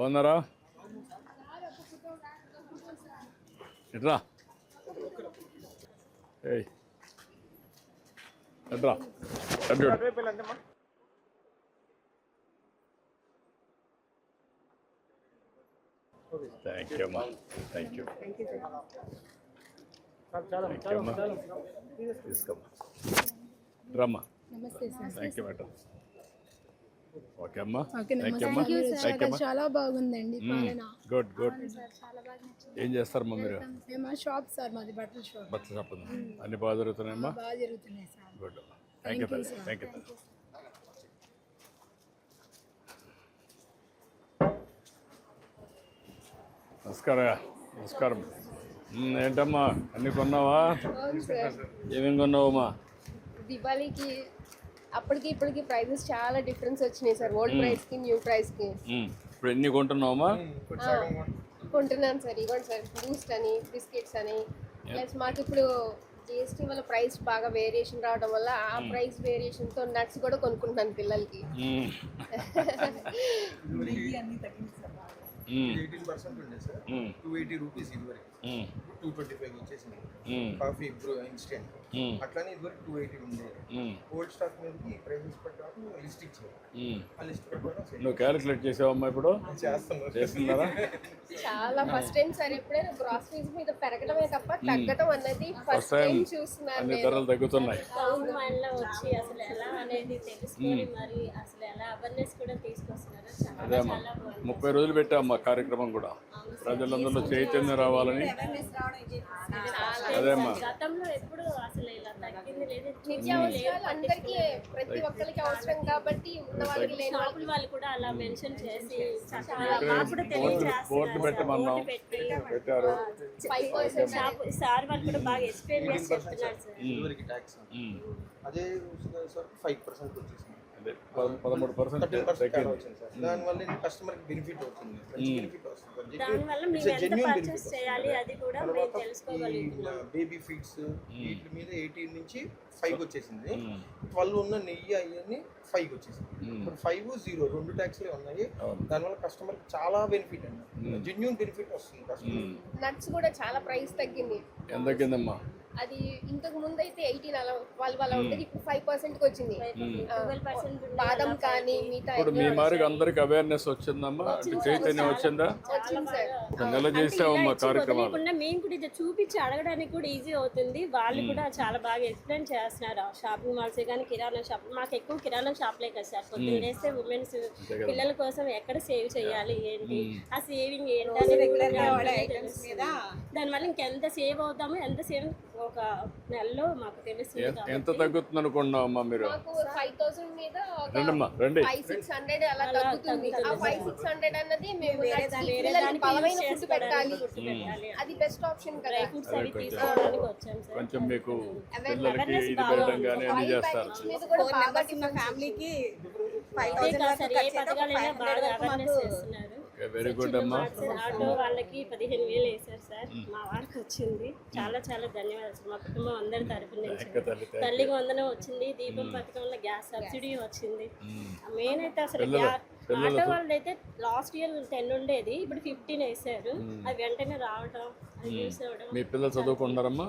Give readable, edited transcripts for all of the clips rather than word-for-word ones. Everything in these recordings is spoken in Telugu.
బాగున్నారా? ఎట్రా ఏయ్ ఎట్రా థ్యాంక్ యూ అమ్మా. థ్యాంక్ యూ అమ్మా. తీసుకోమ్మా. రమ్మా. Thank you madam. ఓకే అమ్మా. చాలా బాగుందండి. Good good. ఏం చేస్తారమ్మా మీరు? షాప్ సార్, మాది బట్టల షాప్. బట్టల షాప్ ఉంది. అన్ని బాగా జరుగుతున్నాయమ్మా? బాగా జరుగుతున్నాయి sir. Good. Thank you thank you. నమస్కారం. ఏంటమ్మా అన్ని కొన్నావా? ఏమేమి కొన్నావమ్మా? దివాళీకి అప్పటికి ఇప్పటికి ప్రైజెస్ చాలా డిఫరెన్స్ వచ్చినాయి సార్, ఓల్డ్ ప్రైస్ కి న్యూ ప్రైస్ కి. ఇప్పుడు ఎన్ని కొంటున్నావమ్మా? కొంటున్నాను సార్. ఇవ్వండి సార్, బూస్ట్ అని, బిస్కెట్స్ అని. ప్లస్ మాకు ఇప్పుడు జిఎస్టీ వల్ల ప్రైస్ బాగా వేరియేషన్ రావడం వల్ల ఆ ప్రైస్ వేరియేషన్ తో నట్స్ కూడా కొనుక్కుంటున్నాను పిల్లలకి. 18% ఉండే సార్, 280 రూపీస్ ఇదివరకు 225 వచ్చేసింది. కాఫీ ఇన్స్టెంట్ అట్లానే ఇదివరకు 280 ఉండేది. ఓల్డ్ స్టాక్ మీద ఈ ప్రైజెస్ ప్రకారం లిస్ట్ ఇచ్చారు. ఆ లిస్ట్ ప్రకారం నువ్వు క్యాలిక్యులేట్ చేసావమ్మా? ఇప్పుడు చేస్తున్నారా? చాలా ఫస్ట్ టైం సార్. ఎప్పుడైనా గ్రాసరీస్ మీద పెరగడమే తప్ప తగ్గడం అన్నది ఫస్ట్ టైం చూస్తున్నాను. అన్ని ధరలు తగ్గుతున్నాయి. టౌన్ వాళ్ళ వచ్చి అసలు ఎలా అనేది తెలుసుకొని మరి అసలు ఎలా అవేర్నెస్ కూడా తీసుకొస్తున్నారు. అదే అమ్మా, 30 రోజులు పెట్టామ్మా కార్యక్రమం కూడా, ప్రజలందరిలో చైతన్యం రావాలని. అదేమ్మా, గతంలో ఎప్పుడు అసలు ఇలా తగ్గింది లేదు. నిత్యావసరాలు అందరికీ ప్రతి ఒక్కరికి అవసరం కాబట్టి ఉన్న వాళ్ళకి లేని షాపుల వాళ్ళు కూడా అలా మెన్షన్ చేసి బోర్డు పెట్టమన్నాం, పెట్టారు. సార్ వాళ్ళు కూడా బాగా ఎక్స్ప్లెయిన్ చేసి చెప్తున్నారు సార్. ఇదివరకు ట్యాక్స్ అదే సార్ 5% వచ్చేసింది. 13% వచ్చింది సార్. దానివల్ల కస్టమర్కి బెనిఫిట్ అవుతుంది. దానివల్ల మేము ఎంత పర్చేస్ చేయాలి అది కూడా మేము తెలుసుకోగలుగుతున్నాం. బేబీ ఫీడ్స్ వీటి మీద 18 నుంచి 5 వచ్చేసింది. 12 ఉన్న నెయ్యి అవన్నీ 5 వచ్చేసింది. ఇప్పుడు 5, 0 2 ట్యాక్స్లే ఉన్నాయి. దానివల్ల కస్టమర్కి చాలా బెనిఫిట్ అండి, జెన్యూన్ బెనిఫిట్ వస్తుంది కస్టమర్. నట్స్ కూడా చాలా ప్రైస్ తగ్గింది. ఎంత తగ్గిందమ్మా? అది ఇంతకు ముందు అయితే 18 అలా 12 అలా ఉండేది, ఇప్పుడు 5% కి వచ్చింది. 12% బాదం కానీ మిగతా ఇప్పుడు మీ మారికి అందరికి అవేర్నెస్ వచ్చిందమ్మా? అంటే చైతన్యం వచ్చిందా? వచ్చింది సార్. ఒక నెల చేసావమ్మా కార్యక్రమాలు. మేము కూడా ఇది చూపించి అడగడానికి కూడా ఈజీ అవుతుంది. వాళ్ళు కూడా చాలా బాగా ఎక్స్ప్లెయిన్ చేస్తున్నారు. షాపింగ్ మాల్స్ కానీ కిరాణా షాప్, మాకు ఎక్కువ కిరాణా షాప్లే కదా సార్. పొద్దున్న వేస్తే ఉమెన్స్ పిల్లల కోసం ఎక్కడ సేవ్ చేయాలి ఏంటి, ఆ సేవింగ్ ఏంటని దానివల్ల ఇంకెంత సేవ్ అవుతామో ఎంత సేవ్ ఒక నెలలో మాకు తెలుసు. ఎంత తగ్గుతుంది అనుకున్నావు అమ్మా మీరు? 5,000 మీద రండమ్మా, రండి. 500-600 అలా తగ్గుతుంది. ఆ 500-600 అన్నది మేము బలమైన ఫుడ్ పెట్టాలి, అది బెస్ట్ ఆప్షన్ కదా. తీసుకోవడానికి వచ్చాం సార్. కొంచెం మీకు పిల్లలకి ఇది పెట్టడంగానే అన్ని చేస్తారు. ఫ్యామిలీకి ఏ పథకాలైనా బాగా అవేర్నెస్ చేస్తున్నారు. వెరీ గుడ్ అమ్మా. ఆటో వాళ్ళకి 15,000 వేశారు సార్. మా వారికి వచ్చింది. చాలా చాలా ధన్యవాదాలు సార్. మా కుటుంబం అందరి తరఫు నుంచి తల్లికి వందనం వచ్చింది. దీపం పథకంలో గ్యాస్ సబ్సిడీ వచ్చింది. మెయిన్ అయితే అసలు ఆటో వాళ్ళు అయితే లాస్ట్ ఇయర్ 10 ఉండేది, ఇప్పుడు 15 వేసారు. అది వెంటనే రావడం, అది యూస్ అవ్వడం. మీ పిల్లలు చదువుకుంటారమ్మా?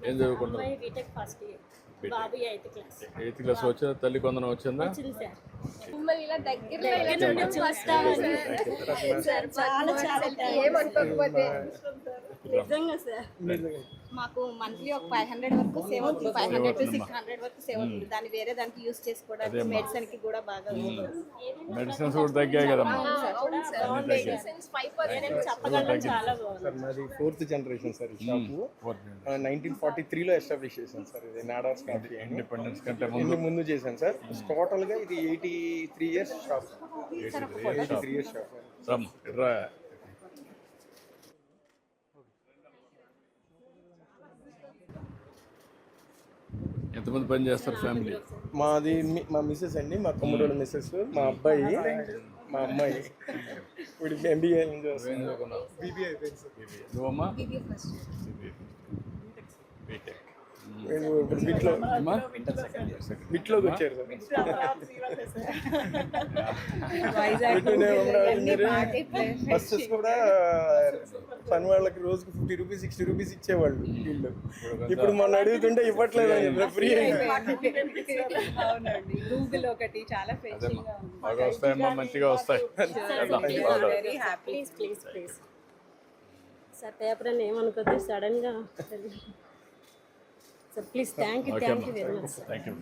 ఏం చదువుకుంటారు? అమ్మాయి బీటెక్ ఫస్ట్ ఇయర్, బాబు 8th క్లాస్. 8th క్లాస్ వచ్చిందా? తల్లి కొందరం వచ్చిందా? వచ్చింది సార్. మిమ్మల్ని ఇలా దగ్గరలో సార్ చాలా చాలా ఏమనుకోకపోతే నిజంగా సార్. మాకు మంత్లీ ఒక 500 వరకు సేవ్ అవుతుంది. 500 to 600 వరకు సేవ్ అవుతుంది. దాన్ని వేరే దానికి యూస్ చేసుకోవడానికి మెడిసిన్ కి కూడా బాగా మెడిసిన్స్ కూడా తగ్గాయి కదమ్మా. చెప్పగలం చాలా బాగుంది. సార్ మాది 4th జనరేషన్ సార్. ఈ షాపు 1943లో ఎస్టాబ్లిష్ చేశాను సార్. ఇది నాడాస్ కాఫీ అని. ఇండిపెండెన్స్ కంటే ముందు చేశాను సార్. టోటల్ గా ఇది 83 ఇయర్స్ షాప్. 83 years shop. రమ్మా, ఇట్రా. ఎంతమంది పని చేస్తారు ఫ్యామిలీ? మాది మా మిస్సెస్ అండి, మా తమ్ముడు మిస్సెస్, మా అబ్బాయి, మా అమ్మాయి. ఇప్పుడు ఎంబీఏ నువ్వమ్మా? బీటెక్. ఇప్పుడు బిట్లో అమ్మా? బిట్లోకి వచ్చారు బస్సెస్ కూడా పని వాళ్ళకి రోజుకి 50 రూపీస్ 60 రూపీస్ ఇచ్చేవాళ్ళు వీళ్ళు. ఇప్పుడు మొన్న అడుగుతుంటే ఇవ్వట్లేదు ఫ్రీ అవునండి గూగుల్ ఒకటి చాలా ఫెచింగ్ గా ఉంది. బాగా వస్తాయమ్మా, మంచిగా వస్తాయి. Very happy. Please sir paper ఏమనుకోద్దు సడన్గా sir please thank you very much sir. Thank you.